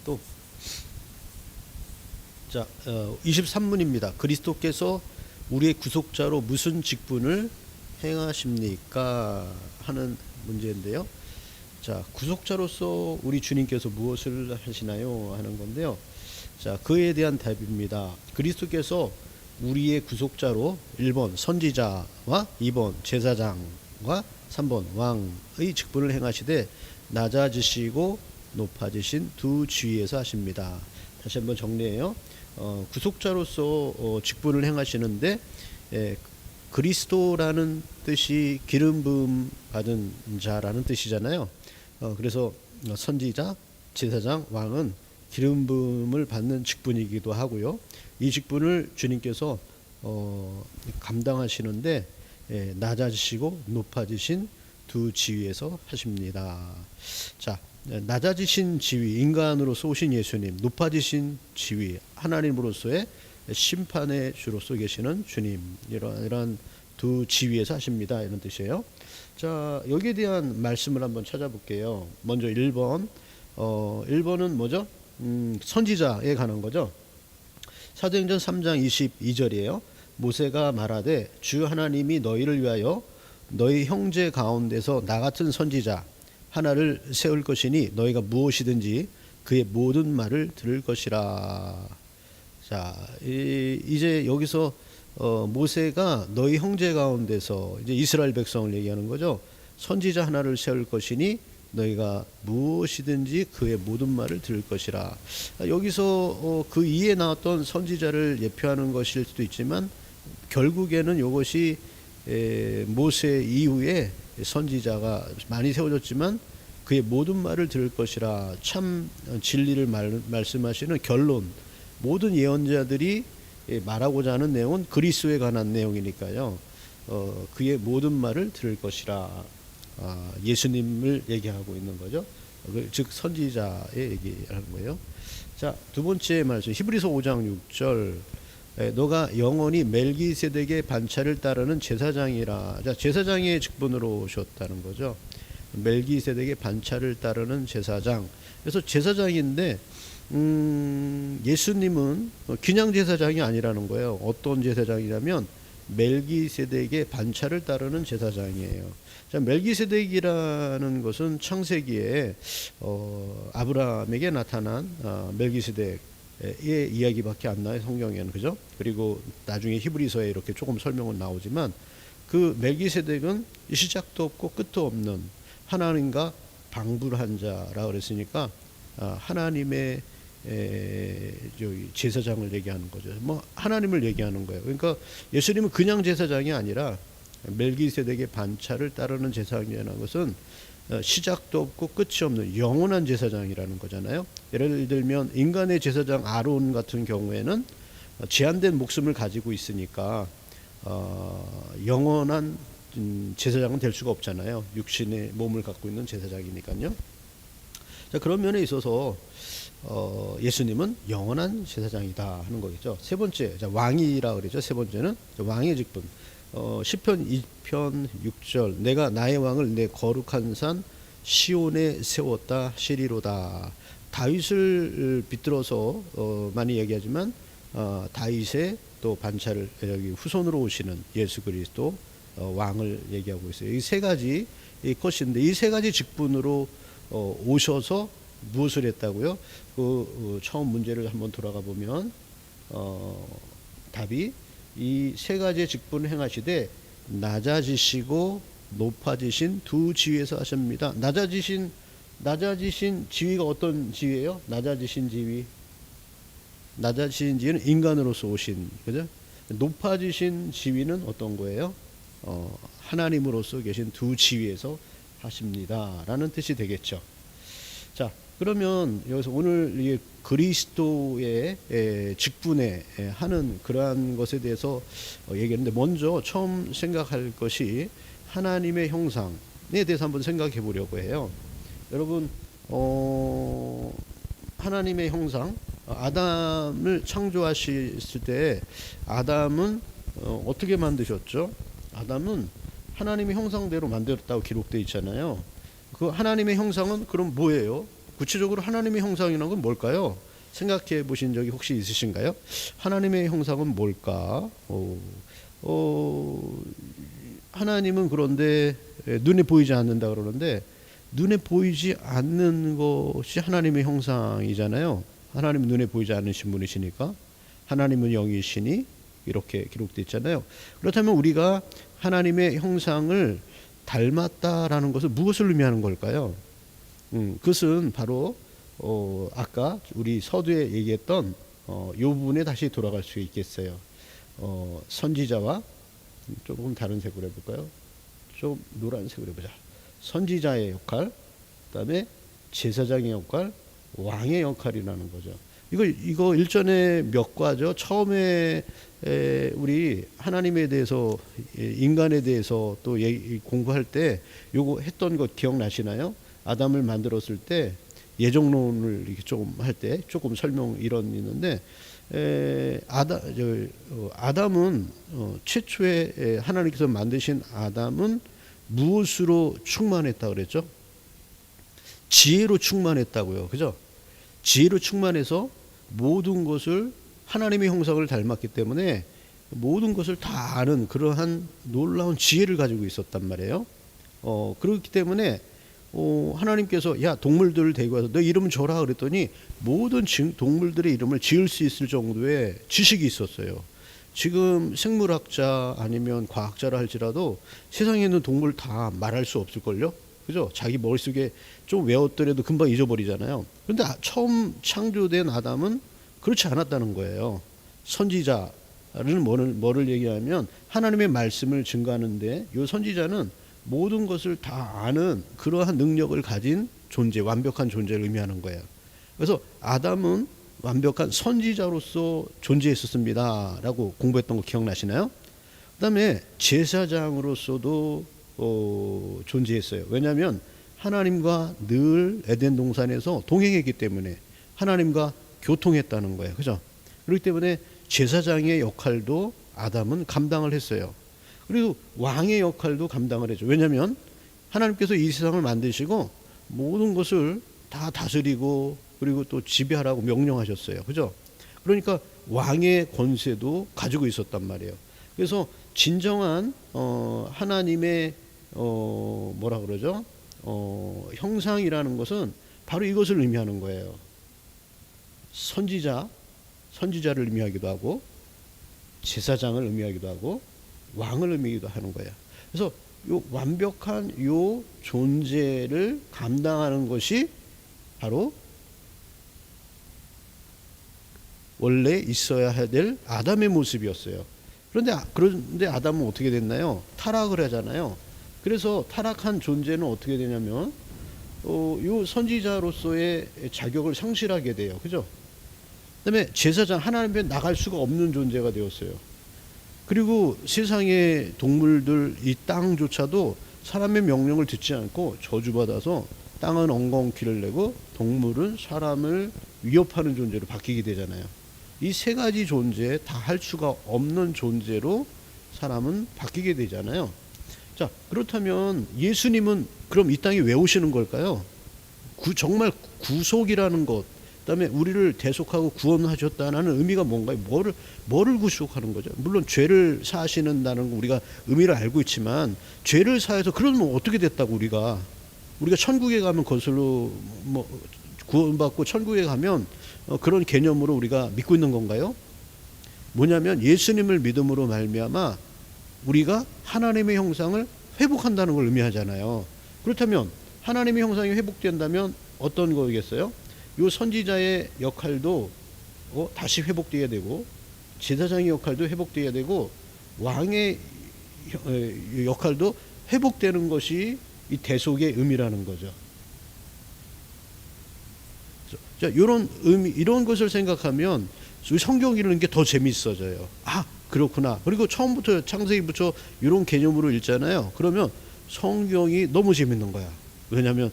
또 자, 23문입니다. 그리스도께서 우리의 구속자로 무슨 직분을 행하십니까? 하는 문제인데요. 자, 구속자로서 우리 주님께서 무엇을 하시나요? 하는 건데요. 자, 그에 대한 답입니다. 그리스도께서 우리의 구속자로 1번 선지자와 2번 제사장과 3번 왕의 직분을 행하시되 낮아지시고 높아지신 두 지위에서 하십니다. 다시 한번 정리해요. 구속자로서 직분을 행하시는데 그리스도라는 뜻이 기름 부음 받은 자라는 뜻이잖아요. 그래서 선지자, 제사장, 왕은 기름 부음을 받는 직분이기도 하고요. 이 직분을 주님께서 감당하시는데 낮아지시고 높아지신 두 지위에서 하십니다. 자, 낮아지신 지위, 인간으로서 오신 예수님, 높아지신 지위, 하나님으로서의 심판의 주로서 계시는 주님, 이러한 두 지위에서 하십니다. 이런 뜻이에요. 자, 여기에 대한 말씀을 한번 찾아볼게요. 먼저 1번, 1번은 뭐죠? 선지자에 관한 거죠. 사도행전 3장 22절이에요. 모세가 말하되 주 하나님이 너희를 위하여 너희 형제 가운데서 나 같은 선지자 하나를 세울 것이니 너희가 무엇이든지 그의 모든 말을 들을 것이라. 자, 이제 여기서 모세가 너희 형제 가운데서 이제 이스라엘 백성을 얘기하는 거죠. 선지자 하나를 세울 것이니 너희가 무엇이든지 그의 모든 말을 들을 것이라. 여기서 그 이에 나왔던 선지자를 예표하는 것일 수도 있지만 결국에는 이것이 모세 이후에 선지자가 많이 세워졌지만 그의 모든 말을 들을 것이라. 참 진리를 말씀하시는 결론, 모든 예언자들이 말하고자 하는 내용은 그리스도에 관한 내용이니까요. 그의 모든 말을 들을 것이라. 예수님을 얘기하고 있는 거죠. 즉 선지자의 얘기하는 거예요. 자, 두 번째 말씀 히브리서 5장 6절 너가 영원히 멜기세덱의 반차를 따르는 제사장이라. 자, 제사장의 직분으로 오셨다는 거죠. 멜기세덱의 반차를 따르는 제사장. 그래서 제사장인데 예수님은 그냥 제사장이 아니라는 거예요. 어떤 제사장이냐면 멜기세덱의 반차를 따르는 제사장이에요. 자, 멜기세덱이라는 것은 창세기에 아브라함에게 나타난 멜기세덱의 이야기밖에 안 나요, 성경에는. 그죠? 그리고 나중에 히브리서에 이렇게 조금 설명은 나오지만 그 멜기세덱은 시작도 없고 끝도 없는 하나님과 방불한 자라 그랬으니까 하나님의 제사장을 얘기하는 거죠. 뭐 하나님을 얘기하는 거예요. 그러니까 예수님은 그냥 제사장이 아니라 멜기세덱의 반차를 따르는 제사장이라는 것은 시작도 없고 끝이 없는 영원한 제사장이라는 거잖아요. 예를 들면 인간의 제사장 아론 같은 경우에는 제한된 목숨을 가지고 있으니까 영원한 제사장은 될 수가 없잖아요. 육신의 몸을 갖고 있는 제사장이니까요. 자, 그런 면에 있어서 예수님은 영원한 제사장이다 하는 거겠죠. 세 번째, 자, 왕이라 그러죠. 세 번째는 왕의 직분. 시편 2편 6절 내가 나의 왕을 내 거룩한 산 시온에 세웠다 시리로다. 다윗을 빗들어서 많이 얘기하지만 다윗의 또 반차를 여기 후손으로 오시는 예수 그리스도 왕을 얘기하고 있어요. 이 세 가지 것인데 이 세 가지 직분으로 오셔서 무엇을 했다고요? 처음 문제를 한번 돌아가 보면 답이 이 세 가지의 직분을 행하시되 낮아지시고 높아지신 두 지위에서 하십니다. 낮아지신 지위가 어떤 지위예요? 낮아지신 지위는 인간으로서 오신, 그죠? 높아지신 지위는 어떤 거예요? 하나님으로서 계신 두 지위에서 하십니다라는 뜻이 되겠죠. 자, 그러면 여기서 오늘 이 그리스도의 직분에 하는 그러한 것에 대해서 얘기했는데 먼저 처음 생각할 것이 하나님의 형상에 대해서 한번 생각해 보려고 해요. 여러분, 하나님의 형상, 아담을 창조하셨을 때 아담은 어떻게 만드셨죠? 아담은 하나님의 형상대로 만들었다고 기록되어 있잖아요. 그 하나님의 형상은 그럼 뭐예요? 구체적으로 하나님의 형상이라는 건 뭘까요? 생각해 보신 적이 혹시 있으신가요? 하나님의 형상은 뭘까? 하나님은 그런데 눈에 보이지 않는다 그러는데, 눈에 보이지 않는 것이 하나님의 형상이잖아요. 하나님은 눈에 보이지 않으신 분이시니까. 하나님은 영이시니 이렇게 기록되어 있잖아요. 그렇다면 우리가 하나님의 형상을 닮았다라는 것은 무엇을 의미하는 걸까요? 그것은 바로 아까 우리 서두에 얘기했던 이 부분에 다시 돌아갈 수 있겠어요. 선지자와 조금 다른 색으로 해볼까요? 좀 노란색으로 해보자. 선지자의 역할, 그다음에 제사장의 역할, 왕의 역할이라는 거죠. 이거 일전에 몇 과죠. 처음에 우리 하나님에 대해서, 인간에 대해서 또 공부할 때 요거 했던 거 기억나시나요? 아담을 만들었을 때 예정론을 이렇게 조금 할 때 조금 설명 이런 있는데, 아담은 최초에 하나님께서 만드신 아담은 무엇으로 충만했다 그랬죠? 지혜로 충만했다고요. 그죠? 지혜로 충만해서 모든 것을, 하나님의 형상을 닮았기 때문에 모든 것을 다 아는 그러한 놀라운 지혜를 가지고 있었단 말이에요. 그렇기 때문에 하나님께서 야, 동물들을 데리고 와서 너 이름 줘라 그랬더니 모든 동물들의 이름을 지을 수 있을 정도의 지식이 있었어요. 지금 생물학자 아니면 과학자라 할지라도 세상에 있는 동물 다 말할 수 없을걸요? 그죠? 자기 머릿속에 좀 외웠더라도 금방 잊어버리잖아요. 그런데 처음 창조된 아담은 그렇지 않았다는 거예요. 선지자는 뭐를 얘기하면 하나님의 말씀을 증거하는데, 이 선지자는 모든 것을 다 아는 그러한 능력을 가진 존재, 완벽한 존재를 의미하는 거예요. 그래서 아담은 완벽한 선지자로서 존재했었습니다 라고 공부했던 거 기억나시나요? 그 다음에 제사장으로서도 존재했어요. 왜냐하면 하나님과 늘 에덴 동산에서 동행했기 때문에 하나님과 교통했다는 거예요. 그죠? 그렇기 때문에 제사장의 역할도 아담은 감당을 했어요. 그리고 왕의 역할도 감당을 했죠. 왜냐하면 하나님께서 이 세상을 만드시고 모든 것을 다 다스리고 그리고 또 지배하라고 명령하셨어요. 그죠? 그러니까 왕의 권세도 가지고 있었단 말이에요. 그래서 진정한 하나님의 뭐라 그러죠? 형상이라는 것은 바로 이것을 의미하는 거예요. 선지자를 의미하기도 하고 제사장을 의미하기도 하고 왕을 의미하기도 하는 거예요. 그래서 요 완벽한 요 존재를 감당하는 것이 바로 원래 있어야 될 아담의 모습이었어요. 그런데 아담은 어떻게 됐나요? 타락을 하잖아요. 그래서 타락한 존재는 어떻게 되냐면 요 선지자로서의 자격을 상실하게 돼요. 그죠? 그다음에 제사장, 하나님 앞에 나갈 수가 없는 존재가 되었어요. 그리고 세상의 동물들, 이 땅조차도 사람의 명령을 듣지 않고 저주받아서 땅은 엉겅퀴를 내고 동물은 사람을 위협하는 존재로 바뀌게 되잖아요. 이 세 가지 존재 다 할 수가 없는 존재로 사람은 바뀌게 되잖아요. 자, 그렇다면 예수님은 그럼 이 땅에 왜 오시는 걸까요? 정말 구속이라는 것, 그다음에 우리를 대속하고 구원하셨다는 의미가 뭔가요? 뭐를 구속하는 거죠? 물론 죄를 사하시는다는 거 우리가 의미를 알고 있지만, 죄를 사해서 그러면 어떻게 됐다고 우리가 천국에 가면 그것으로 구원받고 천국에 가면 그런 개념으로 우리가 믿고 있는 건가요? 뭐냐면 예수님을 믿음으로 말미암아 우리가 하나님의 형상을 회복한다는 걸 의미하잖아요. 그렇다면 하나님의 형상이 회복된다면 어떤 거겠어요? 이 선지자의 역할도 다시 회복되어야 되고, 제사장의 역할도 회복되어야 되고, 왕의 역할도 회복되는 것이 이 대속의 의미라는 거죠. 자, 이런 의미, 이런 것을 생각하면 성경 읽는 게 더 재밌어져요. 아, 그렇구나. 그리고 처음부터 창세기부터 이런 개념으로 읽잖아요. 그러면 성경이 너무 재밌는 거야. 왜냐하면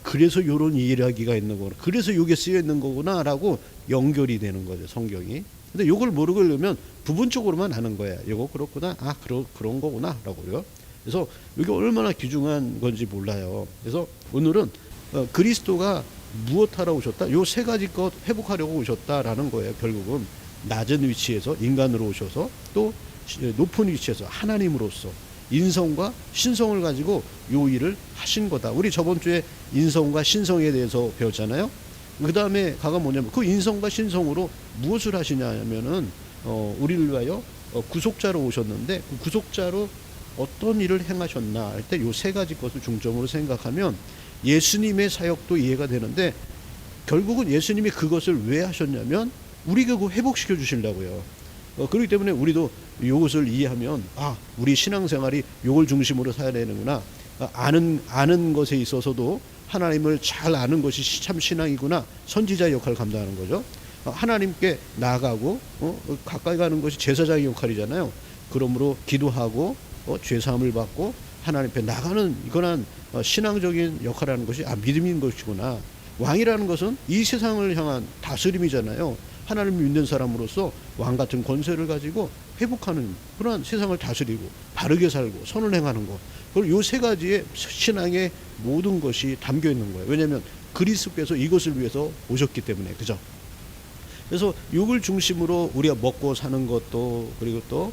그래서 이런 이야기가 있는 거구나. 그래서 이게 쓰여 있는 거구나라고 연결이 되는 거죠, 성경이. 근데 이걸 모르고 읽으면 부분적으로만 아는 거야. 이거 그렇구나. 그런 거구나라고요. 그래서 이게 얼마나 귀중한 건지 몰라요. 그래서 오늘은 그리스도가 무엇하러 오셨다? 요 세 가지 것 회복하려고 오셨다라는 거예요. 결국은 낮은 위치에서 인간으로 오셔서 또 높은 위치에서 하나님으로서 인성과 신성을 가지고 요 일을 하신 거다. 우리 저번 주에 인성과 신성에 대해서 배웠잖아요. 그 다음에 가가 뭐냐면 그 인성과 신성으로 무엇을 하시냐면은 우리를 위하여 구속자로 오셨는데 그 구속자로 어떤 일을 행하셨나 할 때 요 세 가지 것을 중점으로 생각하면 예수님의 사역도 이해가 되는데 결국은 예수님이 그것을 왜 하셨냐면 우리가 그 회복시켜 주시려고요. 그렇기 때문에 우리도 이것을 이해하면 우리 신앙생활이 이걸 중심으로 살아야 되는구나. 아는 것에 있어서도 하나님을 잘 아는 것이 참 신앙이구나. 선지자의 역할을 감당하는 거죠. 하나님께 나아가고 가까이 가는 것이 제사장의 역할이잖아요. 그러므로 기도하고 죄사함을 받고 하나님 앞에 나가는 이거는 신앙적인 역할을 하는 것이 믿음인 것이구나. 왕이라는 것은 이 세상을 향한 다스림이잖아요. 하나님을 믿는 사람으로서 왕 같은 권세를 가지고 회복하는 그런 세상을 다스리고 바르게 살고 선을 행하는 것. 그리고 요 세 가지의 신앙의 모든 것이 담겨 있는 거예요. 왜냐하면 그리스도께서 이것을 위해서 오셨기 때문에. 그죠? 그래서 이걸 중심으로 우리가 먹고 사는 것도 그리고 또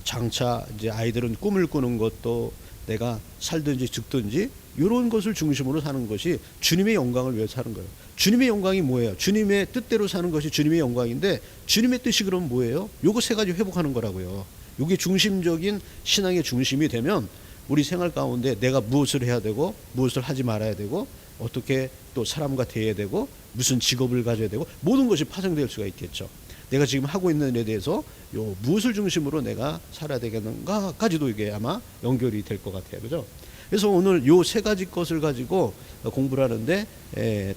장차 이제 아이들은 꿈을 꾸는 것도 내가 살든지 죽든지 이런 것을 중심으로 사는 것이 주님의 영광을 위해서 사는 거예요. 주님의 영광이 뭐예요? 주님의 뜻대로 사는 것이 주님의 영광인데 주님의 뜻이 그럼 뭐예요? 요거 세 가지 회복하는 거라고요. 요게 중심적인 신앙의 중심이 되면 우리 생활 가운데 내가 무엇을 해야 되고 무엇을 하지 말아야 되고 어떻게 또 사람과 대해야 되고 무슨 직업을 가져야 되고 모든 것이 파생될 수가 있겠죠. 내가 지금 하고 있는 일에 대해서 요 무엇을 중심으로 내가 살아야 되겠는가까지도 이게 아마 연결이 될 것 같아요. 그죠? 그래서 오늘 요 세 가지 것을 가지고 공부를 하는데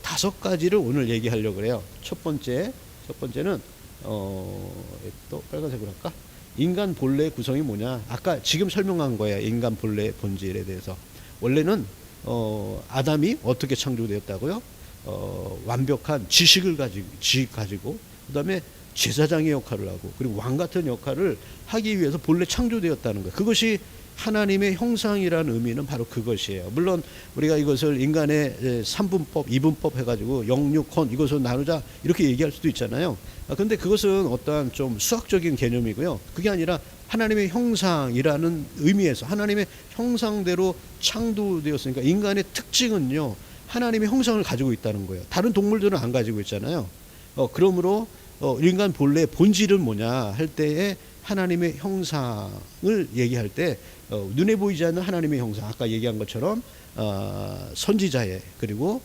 5가지를 오늘 얘기하려고 그래요. 첫 번째는 또 빨간색으로 할까? 인간 본래의 구성이 뭐냐? 아까 지금 설명한 거예요. 인간 본래의 본질에 대해서. 원래는 아담이 어떻게 창조되었다고요? 완벽한 지식을 가지고 그다음에 제사장의 역할을 하고 그리고 왕 같은 역할을 하기 위해서 본래 창조되었다는 거예요. 그것이 하나님의 형상이라는 의미는 바로 그것이에요. 물론 우리가 이것을 인간의 3분법, 2분법 해가지고 영육혼 이것을 나누자 이렇게 얘기할 수도 있잖아요. 근데 그것은 어떠한 좀 수학적인 개념이고요. 그게 아니라 하나님의 형상이라는 의미에서 하나님의 형상대로 창조되었으니까 인간의 특징은요. 하나님의 형상을 가지고 있다는 거예요. 다른 동물들은 안 가지고 있잖아요. 그러므로 인간 본래의 본질은 뭐냐 할 때에 하나님의 형상을 얘기할 때 눈에 보이지 않는 하나님의 형상 아까 얘기한 것처럼 선지자의 그리고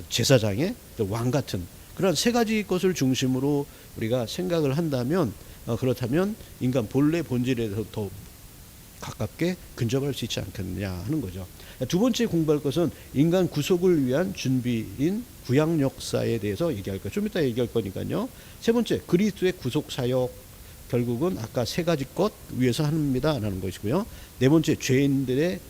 제사장의 왕 같은 그런 세 가지 것을 중심으로 우리가 생각을 한다면 그렇다면 인간 본래 본질에서 더 가깝게 근접할 수 있지 않겠느냐 하는 거죠. 두 번째 공부할 것은 인간 구속을 위한 준비인 구약 역사에 대해서 얘기할 거예요. 좀 이따 얘기할 거니까요. 세 번째 그리스도의 구속 사역 결국은 아까 세 가지 것 위해서 합니다라는 것이고요. 네 번째 죄인들의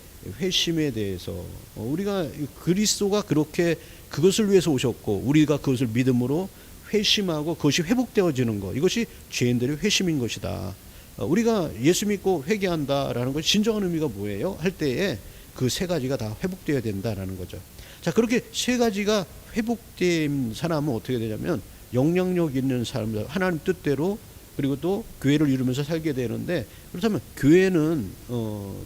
회심에 대해서 우리가 그리스도가 그렇게 그것을 위해서 오셨고 우리가 그것을 믿음으로 회심하고 그것이 회복되어지는 것 이것이 죄인들의 회심인 것이다. 우리가 예수 믿고 회개한다라는 것이 진정한 의미가 뭐예요? 할 때에 그 세 가지가 다 회복되어야 된다라는 거죠. 자 그렇게 세 가지가 회복된 사람은 어떻게 되냐면 영향력 있는 사람들 하나님 뜻대로 그리고 또 교회를 이루면서 살게 되는데 그렇다면 교회는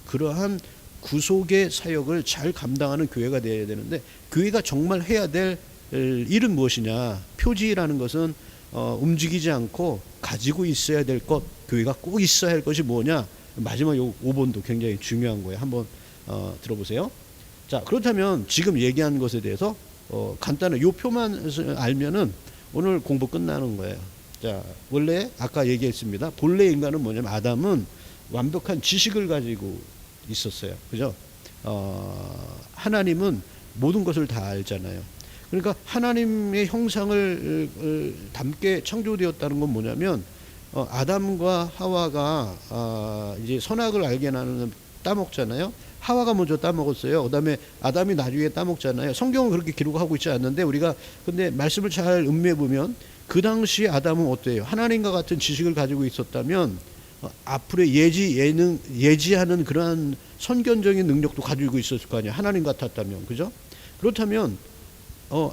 그러한 구속의 사역을 잘 감당하는 교회가 되어야 되는데 교회가 정말 해야 될 일은 무엇이냐? 표지라는 것은 움직이지 않고 가지고 있어야 될 것, 교회가 꼭 있어야 할 것이 뭐냐? 마지막 요 5번도 굉장히 중요한 거예요. 한번 들어보세요. 자, 그렇다면 지금 얘기한 것에 대해서 간단한 요 표만 알면은 오늘 공부 끝나는 거예요. 자, 원래 아까 얘기했습니다. 본래 인간은 뭐냐면 아담은 완벽한 지식을 가지고 있었어요. 그죠? 하나님은 모든 것을 다 알잖아요. 그러니까 하나님의 형상을 담게 창조되었다는 건 뭐냐면 아담과 하와가 이제 선악을 알게 나는 따먹잖아요. 하와가 먼저 따먹었어요. 그다음에 아담이 나중에 따먹잖아요. 성경은 그렇게 기록하고 있지 않는데 우리가 근데 말씀을 잘 음미해 보면 그 당시 아담은 어때요? 하나님과 같은 지식을 가지고 있었다면 앞으로의 예지하는 그러한 선견적인 능력도 가지고 있었을 거 아니에요. 하나님 같았다면 그죠? 그렇다면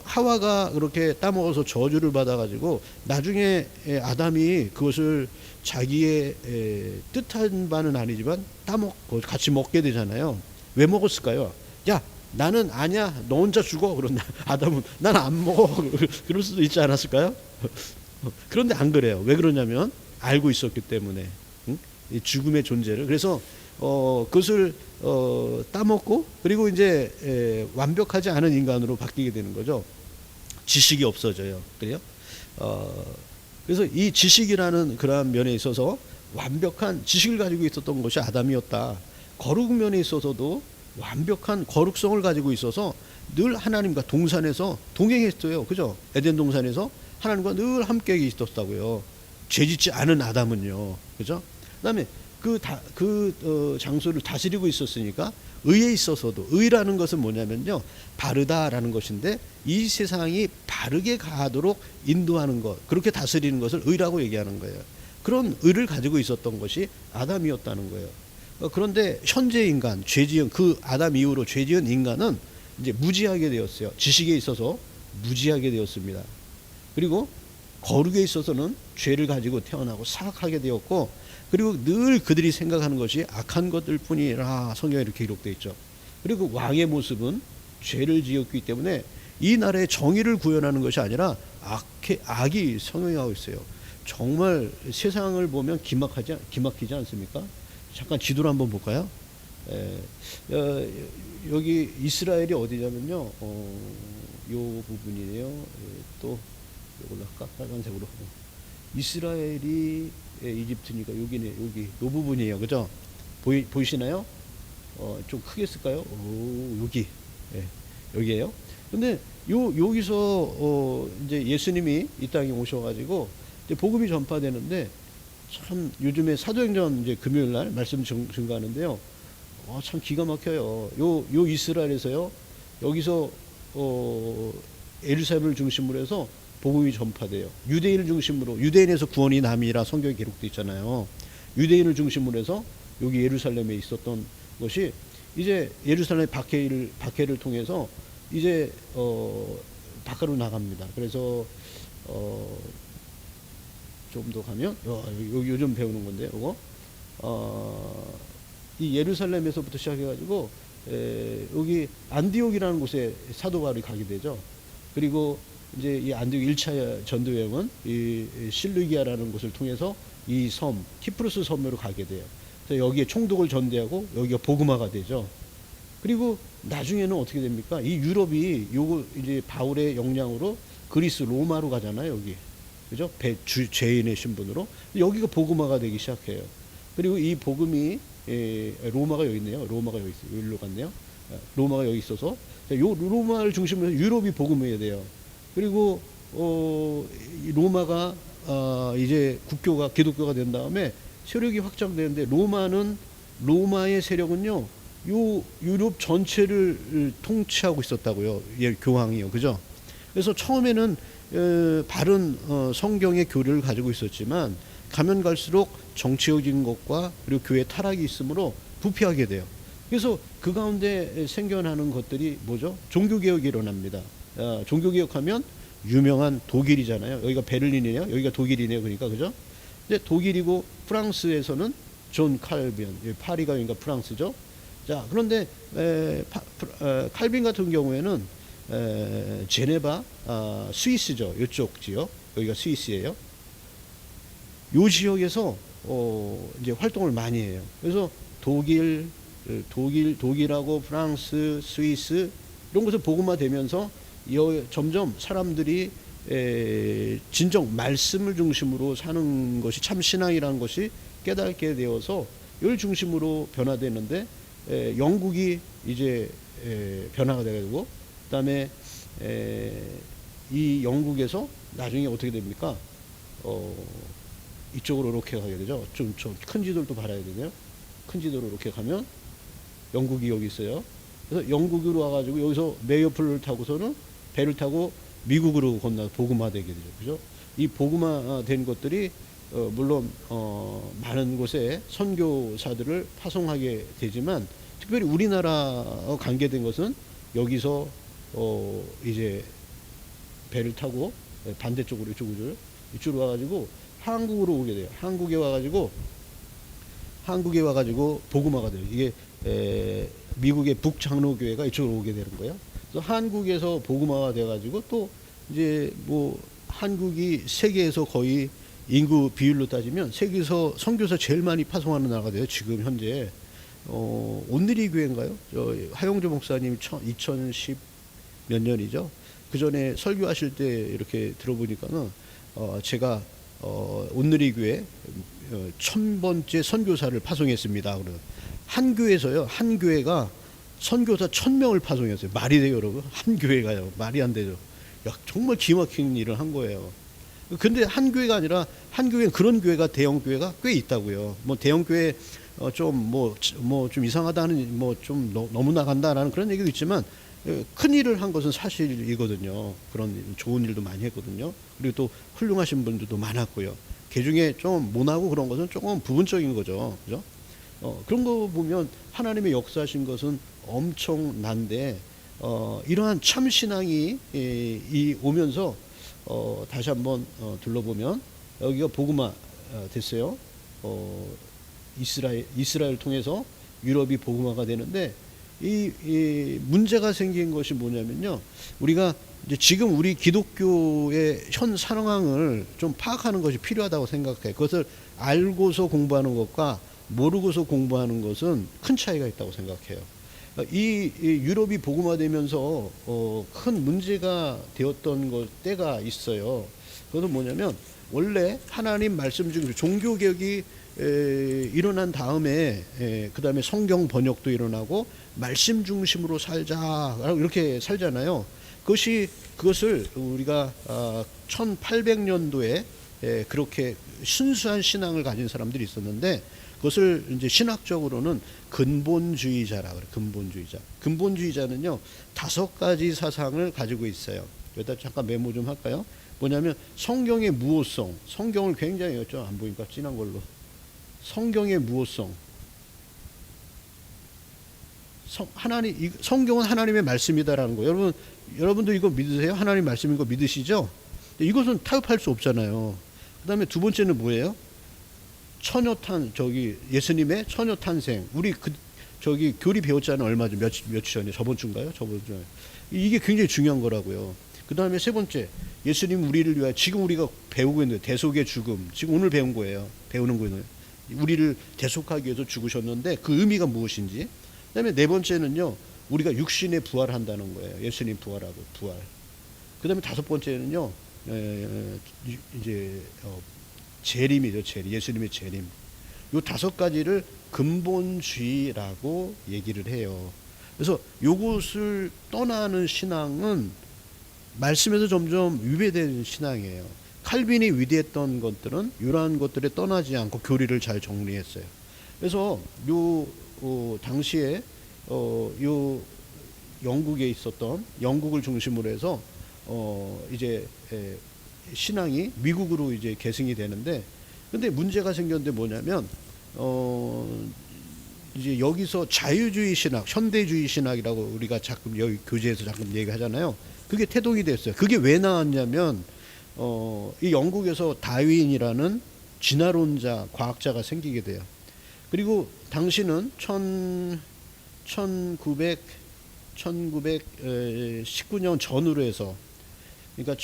하와가 그렇게 따먹어서 저주를 받아가지고 나중에 아담이 그것을 자기의 뜻한 바는 아니지만 따먹고 같이 먹게 되잖아요. 왜 먹었을까요? 야, 나는 아니야, 너 혼자 죽어. 그런데 아담은 난 안 먹어. 그럴 수도 있지 않았을까요? 그런데 안 그래요. 왜 그러냐면 알고 있었기 때문에, 응? 이 죽음의 존재를. 그래서 그것을 따먹고, 그리고 이제 완벽하지 않은 인간으로 바뀌게 되는 거죠. 지식이 없어져요. 그래요? 그래서 이 지식이라는 그러한 면에 있어서 완벽한 지식을 가지고 있었던 것이 아담이었다. 거룩 면에 있어서도 완벽한 거룩성을 가지고 있어서 늘 하나님과 동산에서 동행했어요. 그죠? 에덴 동산에서 하나님과 늘 함께 있었다고요. 죄짓지 않은 아담은요. 그죠? 그다음에 장소를 다스리고 있었으니까 의에 있어서도, 의라는 것은 뭐냐면요, 바르다라는 것인데 이 세상이 바르게 가도록 인도하는 것, 그렇게 다스리는 것을 의라고 얘기하는 거예요. 그런 의를 가지고 있었던 것이 아담이었다는 거예요. 그런데 현재 인간, 죄지은, 그 아담 이후로 죄지은 인간은 이제 무지하게 되었어요. 지식에 있어서 무지하게 되었습니다. 그리고 거룩에 있어서는 죄를 가지고 태어나고 사악하게 되었고, 그리고 늘 그들이 생각하는 것이 악한 것들 뿐이라 성경에 이렇게 기록되어 있죠. 그리고 왕의 모습은 죄를 지었기 때문에 이 나라의 정의를 구현하는 것이 아니라 악이 성행하고 있어요. 정말 세상을 보면 기막히지 않습니까? 잠깐 지도를 한번 볼까요? 여기 이스라엘이 어디냐면요, 요 부분이네요. 또 이걸로 할까? 빨간색으로. 이스라엘이 이집트니까 여기네, 여기 요 부분이에요. 그죠? 보이시나요? 좀 크게 쓸까요? 여기. 여기에요. 근데 여기서 이제 예수님이 이 땅에 오셔가지고 이제 복음이 전파되는데, 참 요즘에 사도행전 이제 금요일 날 말씀 증거하는데요. 참 기가 막혀요. 요 이스라엘에서요, 여기서 예루살렘을 중심으로 해서 복음이 전파돼요. 유대인을 중심으로, 유대인에서 구원이 남이라 성경에 기록되어 있잖아요. 유대인을 중심으로 해서 여기 예루살렘에 있었던 것이 이제 예루살렘 박해를 통해서 이제 밖으로 나갑니다. 그래서 좀 더 가면 요즘 배우는 건데, 이거 이 예루살렘에서부터 시작해가지고 여기 안디옥이라는 곳에 사도 바울이 가게 되죠. 그리고 이제 이 안디옥 1차 전도 여행은 이 실루기아라는 곳을 통해서 이 섬 키프로스 섬으로 가게 돼요. 그래서 여기에 총독을 전대하고 여기가 복음화가 되죠. 그리고 나중에는 어떻게 됩니까? 이 유럽이 요거 이제 바울의 역량으로 그리스 로마로 가잖아요. 여기, 그죠? 죄인의 신분으로 여기가 복음화가 되기 시작해요. 그리고 이 복음이 로마가 여기 있네요. 로마가 여기 있어요. 여기로 갔네요. 로마가 여기 있어서 요 로마를 중심으로 해서 유럽이 복음화해야 돼요. 그리고 이 로마가 이제 국교가 기독교가 된 다음에 세력이 확장되는데, 로마의 세력은요, 요 유럽 전체를 통치하고 있었다고요. 예, 교황이요. 그죠? 그래서 처음에는 바른 성경의 교리를 가지고 있었지만 가면 갈수록 정치적인 것과 그리고 교회 타락이 있으므로 부패하게 돼요. 그래서 그 가운데 생겨나는 것들이 뭐죠? 종교개혁이 일어납니다. 종교개혁하면 유명한 독일이잖아요. 여기가 베를린이에요. 여기가 독일이네요. 그러니까, 그죠? 근데 독일이고 프랑스에서는 존 칼빈, 파리가 그러니까 프랑스죠. 자, 그런데 칼빈 같은 경우에는 제네바, 스위스죠. 이쪽 지역, 여기가 스위스예요. 요 지역에서 이제 활동을 많이 해요. 그래서 독일하고 프랑스, 스위스 이런 곳에 복음화되면서 점점 사람들이 진정 말씀을 중심으로 사는 것이 참 신앙이라는 것이 깨닫게 되어서 이걸 중심으로 변화되는데, 영국이 이제 변화가 되고, 그다음에 이 영국에서 나중에 어떻게 됩니까? 이쪽으로 이렇게 가게 되죠. 좀 큰 지도를 또 봐야 되네요. 큰 지도로 이렇게 가면 영국이 여기 있어요. 그래서 영국으로 와가지고 여기서 메이어플을 타고서는 배를 타고 미국으로 건너 복음화되게 되죠. 그죠? 이 복음화된 것들이 물론 많은 곳에 선교사들을 파송하게 되지만, 특별히 우리나라와 관계된 것은 여기서 이제 배를 타고 반대쪽으로 이쪽으로 와가지고 한국으로 오게 돼요. 한국에 와가지고 복음화가 돼요. 이게 미국의 북장로교회가 이쪽으로 오게 되는 거예요. 그래서 한국에서 복음화가 돼가지고 또 이제 뭐 한국이 세계에서 거의 인구 비율로 따지면 세계에서 선교사 제일 많이 파송하는 나라가 돼요. 지금 현재 온누리 교회인가요? 하용조 목사님 2010 몇 년이죠. 그 전에 설교하실 때 이렇게 들어보니까는 제가 온누리 교회 1000번째 선교사를 파송했습니다. 한 교회에서요. 한 교회가 선교사 1000명을 파송했어요. 말이 돼요, 여러분? 한 교회가요. 말이 안 되죠. 야, 정말 기막힌 일을 한 거예요. 근데 한 교회가 아니라 한 교회는 그런 교회가 대형 교회가 꽤 있다고요. 뭐 대형 교회 좀 이상하다는 좀 너무 나간다라는 그런 얘기도 있지만 큰 일을 한 것은 사실이거든요. 그런 좋은 일도 많이 했거든요. 그리고 또 훌륭하신 분들도 많았고요. 그 중에 좀 못하고 그런 것은 조금 부분적인 거죠. 그죠? 그런 거 보면 하나님의 역사하신 것은 엄청난데 이러한 참신앙이 오면서 다시 한번 둘러보면 여기가 복음화 됐어요. 이스라엘 통해서 유럽이 복음화가 되는데 이 문제가 생긴 것이 뭐냐면요. 우리가 이제 지금 우리 기독교의 현 상황을 좀 파악하는 것이 필요하다고 생각해요. 그것을 알고서 공부하는 것과 모르고서 공부하는 것은 큰 차이가 있다고 생각해요. 이 유럽이 복음화되면서 큰 문제가 되었던 때가 있어요. 그것은 뭐냐면 원래 하나님 말씀 중에 종교개혁이 일어난 다음에 그 다음에 성경 번역도 일어나고 말씀 중심으로 살자 이렇게 살잖아요. 그것을 우리가 1800년도에 그렇게 순수한 신앙을 가진 사람들이 있었는데 그것을 이제 신학적으로는 근본주의자라 그래요. 근본주의자는요 5가지 사상을 가지고 있어요. 여기다 잠깐 메모 좀 할까요? 뭐냐면 성경의 무호성, 성경을 굉장히 안 보니까 진한 걸로 성경의 무호성. 성경은 하나님의 말씀이다라는 거. 여러분도 이거 믿으세요? 하나님 말씀인 거 믿으시죠? 이것은 타협할 수 없잖아요. 그다음에 두 번째는 뭐예요? 예수님의 처녀 탄생. 우리 교리 배웠잖아요. 얼마 전 며칠 전에 저번 주인가요? 이게 굉장히 중요한 거라고요. 그다음에 세 번째, 예수님 우리를 위하여 지금 우리가 배우고 있는 대속의 죽음. 지금 오늘 배우는 거예요. 우리를 대속하기 위해서 죽으셨는데 그 의미가 무엇인지. 그다음에 네 번째는요. 우리가 육신에 부활한다는 거예요. 예수님 부활하고 부활. 그다음에 다섯 번째는요. 이제 재림이죠. 예수님의 재림. 요 5가지를 근본주의라고 얘기를 해요. 그래서 요것을 떠나는 신앙은 말씀에서 점점 위배되는 신앙이에요. 칼빈이 위대했던 것들은 이러한 것들에 떠나지 않고 교리를 잘 정리했어요. 그래서 당시에 요 영국에 있었던 영국을 중심으로 해서 이제 신앙이 미국으로 이제 계승이 되는데 근데 문제가 생겼는데 뭐냐면 이제 여기서 자유주의 신학, 현대주의 신학이라고 우리가 자꾸 여기 교재에서 자꾸 얘기하잖아요. 그게 태동이 됐어요. 그게 왜 나왔냐면 이 영국에서 다윈이라는 진화론자 과학자가 생기게 돼요. 그리고 당시는 1919년 전후로 해서 그러니까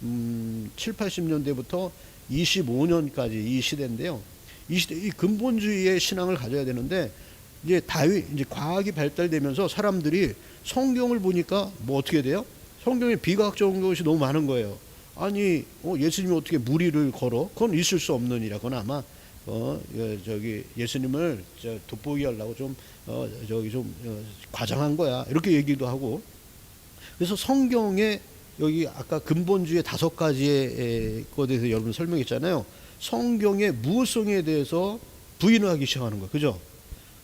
80년대부터 25년까지 이 시대인데요. 이 근본주의의 신앙을 가져야 되는데 이제 과학이 발달되면서 사람들이 성경을 보니까 뭐 어떻게 돼요? 성경에 비과학적인 것이 너무 많은 거예요. 아니 예수님이 어떻게 무리를 걸어? 그건 있을 수 없는 일이야. 그건 아마 예수님을 돋보이게 하려고 좀 과장한 거야. 이렇게 얘기도 하고. 그래서 성경에 여기 아까 근본주의 5가지의 것에 대해서 여러분 설명했잖아요. 성경의 무엇성에 대해서 부인을 하기 시작하는 거예요. 그죠?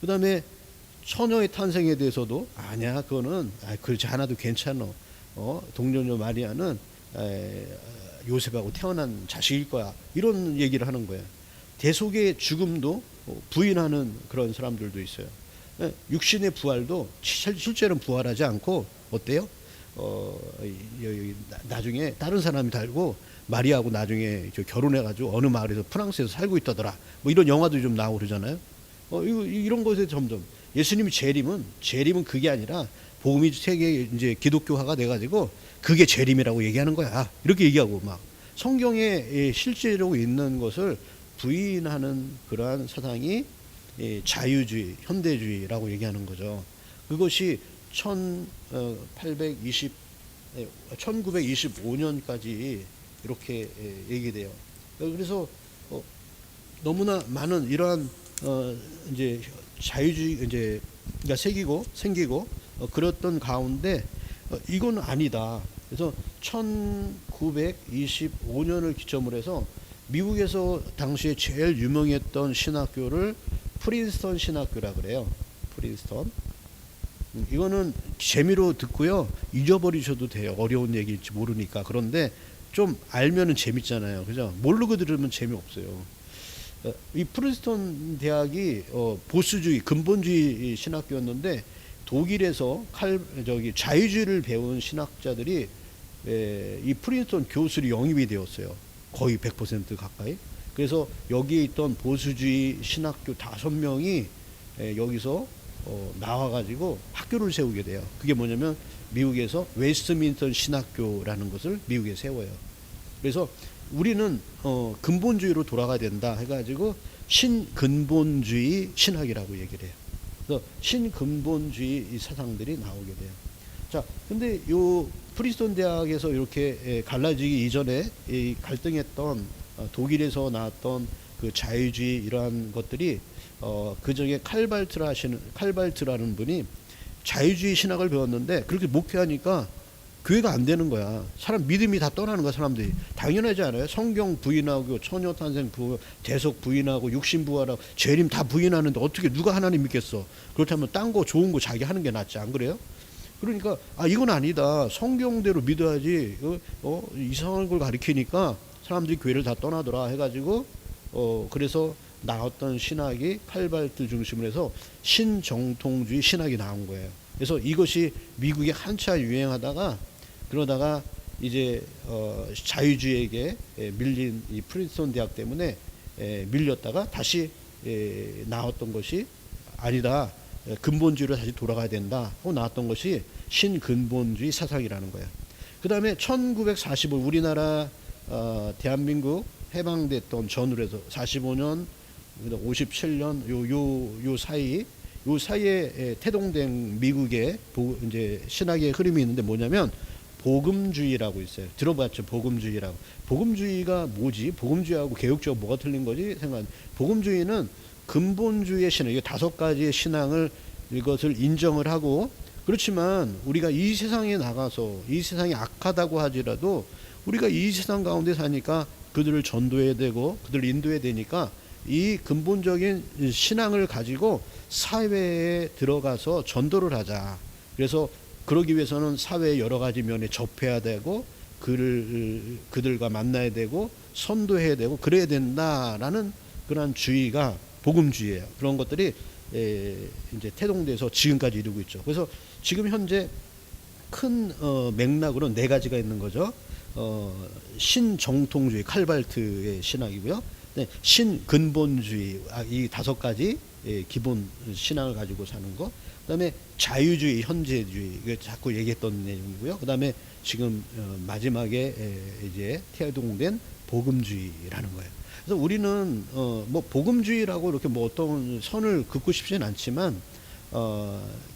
그 다음에 처녀의 탄생에 대해서도 아니야, 그거는 그렇지 않아도 괜찮아. 동료녀 마리아는 요셉하고 태어난 자식일 거야. 이런 얘기를 하는 거예요. 대속의 죽음도 부인하는 그런 사람들도 있어요. 육신의 부활도 실제로는 부활하지 않고 어때요? 나중에 다른 사람이 달고 마리아하고 나중에 결혼해가지고 어느 마을에서 프랑스에서 살고 있다더라. 뭐 이런 영화도 좀 나오고 그러잖아요. 이런 것에 점점 예수님이 재림은 그게 아니라 복음이 세계 이제 기독교화가 돼가지고 그게 재림이라고 얘기하는 거야. 이렇게 얘기하고 막 성경에 실제로 있는 것을 부인하는 그러한 사상이 자유주의, 현대주의라고 얘기하는 거죠. 그것이 1925년까지 이렇게 얘기돼요. 그래서 너무나 많은 이러한 이제 자유주의 이제가 생기고 그랬던 가운데 이건 아니다. 그래서 1925년을 기점으로 해서 미국에서 당시에 제일 유명했던 신학교를 프린스턴 신학교라 그래요. 프린스턴. 이거는 재미로 듣고요. 잊어버리셔도 돼요. 어려운 얘기일지 모르니까. 그런데 좀 알면은 재밌잖아요. 그죠? 모르고 들으면 재미없어요. 이 프린스턴 대학이 보수주의, 근본주의 신학교였는데 독일에서 자유주의를 배운 신학자들이 이 프린스턴 교수로 영입이 되었어요. 거의 100% 가까이. 그래서 여기에 있던 보수주의 신학교 5명이 여기서 나와가지고 학교를 세우게 돼요. 그게 뭐냐면 미국에서 웨스트민스터 신학교라는 것을 미국에 세워요. 그래서 우리는 근본주의로 돌아가야 된다 해가지고 신근본주의 신학이라고 얘기를 해요. 그래서 신근본주의 사상들이 나오게 돼요. 자, 근데 요 프린스턴 대학에서 이렇게 갈라지기 이전에 이 갈등했던 독일에서 나왔던 그 자유주의 이러한 것들이 그 중에 칼발트라는 분이 자유주의 신학을 배웠는데 그렇게 목회하니까 교회가 안 되는 거야. 사람 믿음이 다 떠나는 거야. 사람들이 당연하지 않아요? 성경 부인하고 처녀탄생 대속 부인하고 육신 부활하고 재림 다 부인하는데 어떻게 누가 하나님 믿겠어? 그렇다면 딴 거 좋은 거 자기 하는 게 낫지 안 그래요? 그러니까 이건 아니다. 성경대로 믿어야지. 이상한 걸 가리키니까 사람들이 교회를 다 떠나더라 해가지고 그래서 나왔던 신학이 칼발트 중심으로 해서 신정통주의 신학이 나온 거예요. 그래서 이것이 미국에 한참 유행하다가 그러다가 이제 자유주의에게 밀린 이 프린스턴 대학 때문에 밀렸다가 다시 나왔던 것이 아니다. 근본주의로 다시 돌아가야 된다 하고 나왔던 것이 신근본주의 사상이라는 거예요. 그 다음에 1945 우리나라 대한민국 해방됐던 전후로 해서 45년 57년 요 사이에 태동된 미국의 이제 신학의 흐름이 있는데 뭐냐면 복음주의라고 있어요. 들어봤죠? 복음주의라고. 복음주의가 뭐지? 복음주의하고 개혁주의하고 뭐가 틀린 거지? 복음주의는 근본주의의 신앙, 이게 5가지의 신앙을 이것을 인정을 하고 그렇지만 우리가 이 세상에 나가서 이 세상이 악하다고 하지라도 우리가 이 세상 가운데 사니까 그들을 전도해야 되고 그들을 인도해야 되니까 이 근본적인 신앙을 가지고 사회에 들어가서 전도를 하자. 그래서 그러기 위해서는 사회의 여러 가지 면에 접해야 되고 그들과 만나야 되고 선도해야 되고 그래야 된다라는 그런 주의가 복음주의예요. 그런 것들이 이제 태동돼서 지금까지 이루고 있죠. 그래서 지금 현재 큰 맥락으로 4가지가 있는 거죠. 신정통주의 칼발트의 신학이고요. 네, 신근본주의 이 5가지 기본 신앙을 가지고 사는 거. 그다음에 자유주의, 현재주의 이거 자꾸 얘기했던 내용이고요. 그다음에 지금 마지막에 이제 태동된 복음주의라는 거예요. 그래서 우리는 뭐 복음주의라고 이렇게 뭐 어떤 선을 긋고 싶지는 않지만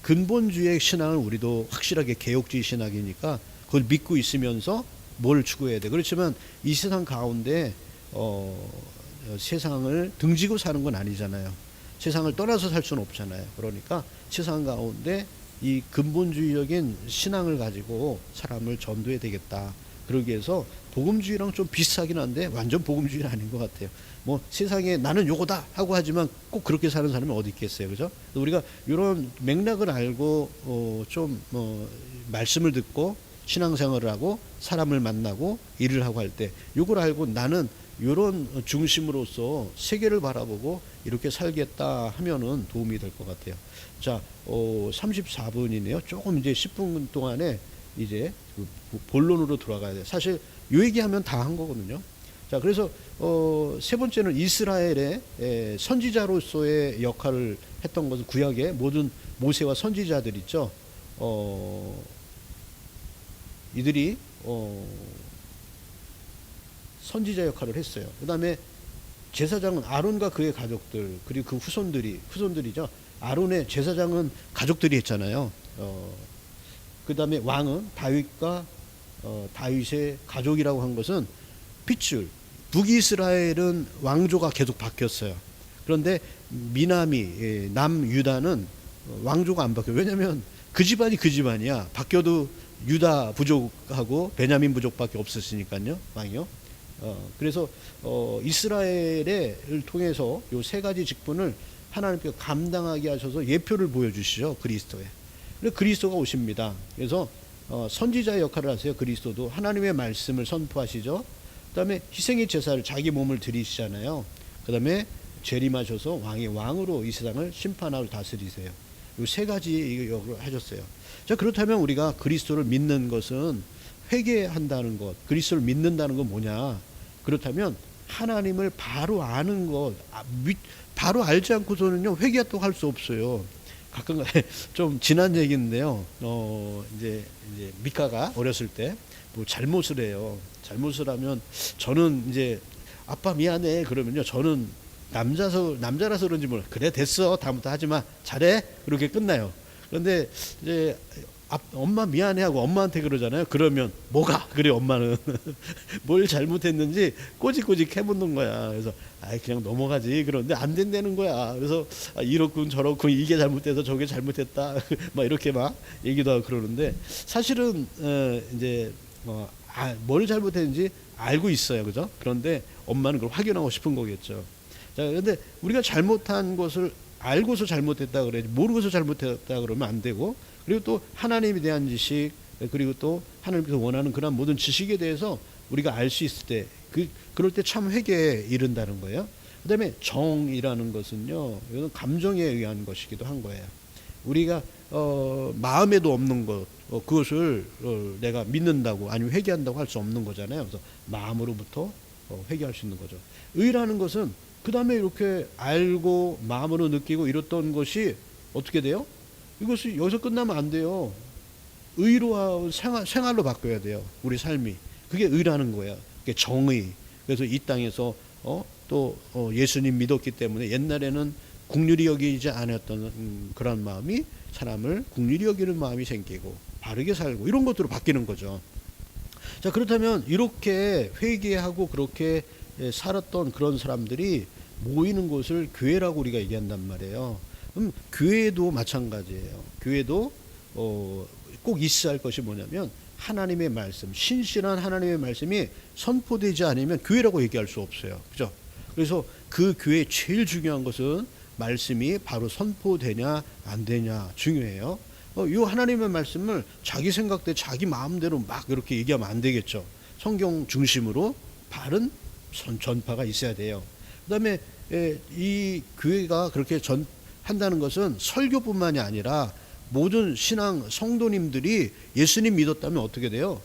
근본주의 신앙을 우리도 확실하게 개혁주의 신학이니까 그걸 믿고 있으면서 뭘 추구해야 돼. 그렇지만 이 세상 가운데 세상을 등지고 사는 건 아니잖아요. 세상을 떠나서 살 수는 없잖아요. 그러니까 세상 가운데 이 근본주의적인 신앙을 가지고 사람을 전도해야 되겠다. 그러기 위해서 복음주의랑 좀 비슷하긴 한데 완전 복음주의는 아닌 것 같아요. 뭐 세상에 나는 요거다 하고 하지만 꼭 그렇게 사는 사람이 어디 있겠어요. 그죠? 우리가 이런 맥락을 알고 좀 말씀을 듣고 신앙생활을 하고 사람을 만나고 일을 하고 할 때 이걸 알고 나는 이런 중심으로서 세계를 바라보고 이렇게 살겠다 하면은 도움이 될 것 같아요. 자, 34분이네요. 조금 이제 10분 동안에 이제 그 본론으로 돌아가야 돼요. 사실 요 얘기하면 다 한 거거든요. 자, 그래서 세 번째는 이스라엘의 선지자로서의 역할을 했던 것은 구약의 모든 모세와 선지자들 있죠. 이들이 선지자 역할을 했어요. 그 다음에 제사장은 아론과 그의 가족들, 그리고 그 후손들이죠. 아론의 제사장은 가족들이 했잖아요. 그 다음에 왕은 다윗과 다윗의 가족이라고 한 것은 핏줄, 북이스라엘은 왕조가 계속 바뀌었어요. 그런데 미남이 남유다는 왕조가 안 바뀌어요. 왜냐하면 그 집안이 그 집안이야. 바뀌어도 유다 부족하고 베냐민 부족밖에 없었으니까요, 왕이요. 그래서 이스라엘을 통해서 요 세 가지 직분을 하나님께서 감당하게 하셔서 예표를 보여주시죠, 그리스도에. 그래서 그리스도가 오십니다. 그래서 선지자의 역할을 하세요. 그리스도도 하나님의 말씀을 선포하시죠. 그다음에 희생의 제사를 자기 몸을 드리시잖아요. 그다음에 재림하셔서 왕의 왕으로 이 세상을 심판하고 다스리세요. 이 세 가지 역을 하셨어요. 자, 그렇다면 우리가 그리스도를 믿는 것은 회개한다는 것, 그리스도를 믿는다는 건 뭐냐? 그렇다면 하나님을 바로 아는 것, 바로 알지 않고서는요 회개했다고 할 수 없어요. 가끔 좀 지난 얘기인데요. 이제 미카가 어렸을 때 뭐 잘못을 해요. 잘못을 하면 저는 이제 아빠 미안해 그러면요 저는 남자라서 그런지 몰라. 그래 됐어 다음부터 하지 마 잘해 그렇게 끝나요. 그런데 이제 엄마 미안해 하고 엄마한테 그러잖아요. 그러면 뭐가 그래 엄마는 뭘 잘못했는지 꼬집꼬집 해묻는 거야. 그래서 그냥 넘어가지. 그런데 안 된다는 거야. 그래서 이렇군 저렇군 이게 잘못돼서 저게 잘못했다 막 이렇게 막 얘기도 하고 그러는데 사실은 이제 뭘 잘못했는지 알고 있어요. 그죠? 그런데 엄마는 그걸 확인하고 싶은 거겠죠. 자, 그런데 우리가 잘못한 것을 알고서 잘못했다 그래야지 모르고서 잘못했다 그러면 안 되고, 그리고 또 하나님에 대한 지식, 그리고 또 하나님께서 원하는 그런 모든 지식에 대해서 우리가 알 수 있을 때 그럴 때 참 회개에 이른다는 거예요. 그다음에 정이라는 것은요, 이건 감정에 의한 것이기도 한 거예요. 우리가 마음에도 없는 것, 그것을 내가 믿는다고 아니면 회개한다고 할 수 없는 거잖아요. 그래서 마음으로부터 회개할 수 있는 거죠. 의라는 것은 그 다음에 이렇게 알고 마음으로 느끼고 이랬던 것이 어떻게 돼요? 이것이 여기서 끝나면 안 돼요. 의로 생활로 바꿔야 돼요. 우리 삶이. 그게 의라는 거예요. 그게 정의. 그래서 이 땅에서 또 예수님 믿었기 때문에 옛날에는 국률이 여기지 않았던 그런 마음이 사람을 국률이 여기는 마음이 생기고 바르게 살고 이런 것들로 바뀌는 거죠. 자, 그렇다면 이렇게 회개하고 그렇게 살았던 그런 사람들이 모이는 곳을 교회라고 우리가 얘기한단 말이에요. 그럼 교회도 마찬가지예요. 교회도 꼭 있어야 할 것이 뭐냐면 하나님의 말씀, 신실한 하나님의 말씀이 선포되지 않으면 교회라고 얘기할 수 없어요. 그죠? 그래서 그 교회의 제일 중요한 것은 말씀이 바로 선포되냐 안 되냐 중요해요. 이 하나님의 말씀을 자기 생각대로 자기 마음대로 막 이렇게 얘기하면 안 되겠죠. 성경 중심으로 바른 전파가 있어야 돼요. 그 다음에 이 교회가 그렇게 한다는 것은 설교뿐만이 아니라 모든 신앙 성도님들이 예수님 믿었다면 어떻게 돼요?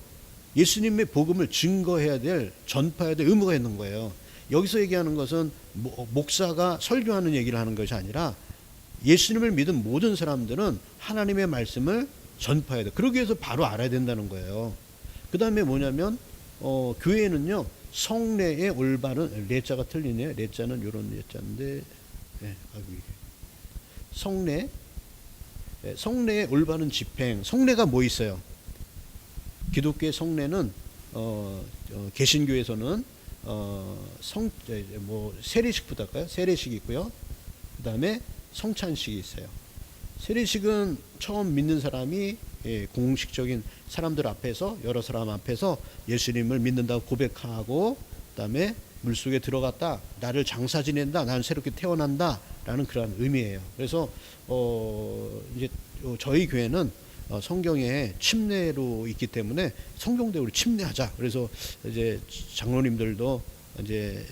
예수님의 복음을 증거해야 될, 전파해야 될 의무가 있는 거예요. 여기서 얘기하는 것은 목사가 설교하는 얘기를 하는 것이 아니라 예수님을 믿은 모든 사람들은 하나님의 말씀을 전파해야 돼. 그러기 위해서 바로 알아야 된다는 거예요. 그 다음에 뭐냐면 교회는요 성례의 올바른, 레자가 틀리네요. 레자는 이런 레자인데 성례의 올바른 집행. 성례가 뭐 있어요? 기독교의 성례는 개신교에서는 세례식부터 할까요? 세례식이 있고요. 그 다음에 성찬식이 있어요. 세례식은 처음 믿는 사람이 공식적인 사람들 앞에서, 여러 사람 앞에서 예수님을 믿는다고 고백하고, 그 다음에 물속에 들어갔다, 나를 장사 지낸다, 나는 새롭게 태어난다 라는 그런 의미예요. 그래서 이제 저희 교회는 성경에 침례로 있기 때문에 성경대로 침례하자. 그래서 이제 장로님들도 이제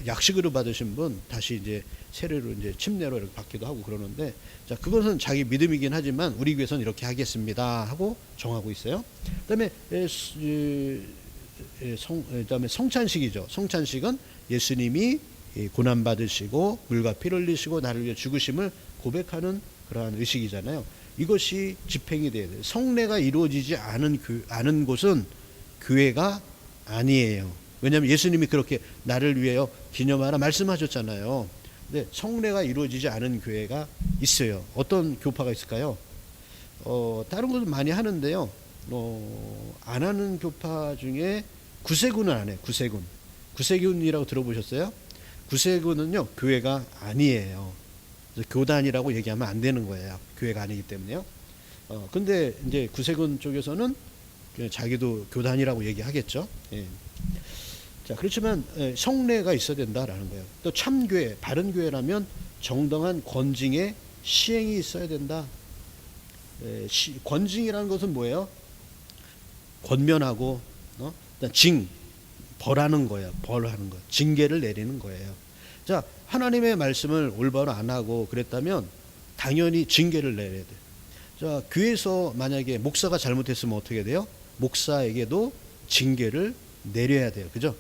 약식으로 받으신 분 다시 이제 세례로 이제 침례로 이렇게 받기도 하고 그러는데, 자, 그것은 자기 믿음이긴 하지만 우리 교회에서는 이렇게 하겠습니다 하고 정하고 있어요. 그다음에 그다음에 성찬식이죠. 성찬식은 예수님이 고난 받으시고 물과 피를 흘리시고 나를 위해 죽으심을 고백하는 그러한 의식이잖아요. 이것이 집행이 돼야 돼요. 성례가 이루어지지 않은 곳은 교회가 아니에요. 왜냐하면 예수님이 그렇게 나를 위하여 기념하라 말씀하셨잖아요. 근데 성례가 이루어지지 않은 교회가 있어요. 어떤 교파가 있을까요? 다른 것도 많이 하는데요. 안 하는 교파 중에 구세군은 안 해요. 구세군이라고 들어보셨어요? 구세군은요, 교회가 아니에요. 그래서 교단이라고 얘기하면 안 되는 거예요. 교회가 아니기 때문에요. 근데 이제 구세군 쪽에서는 자기도 교단이라고 얘기하겠죠. 예. 자, 그렇지만 성례가 있어야 된다라는 거예요. 또 참교회, 바른 교회라면 정당한 권징의 시행이 있어야 된다. 권징이라는 것은 뭐예요? 권면하고 벌하는 거예요. 벌하는 거. 징계를 내리는 거예요. 자, 하나님의 말씀을 올바로 안 하고 그랬다면 당연히 징계를 내려야 돼요. 자, 교회에서 만약에 목사가 잘못했으면 어떻게 돼요? 목사에게도 징계를 내려야 돼요. 그죠?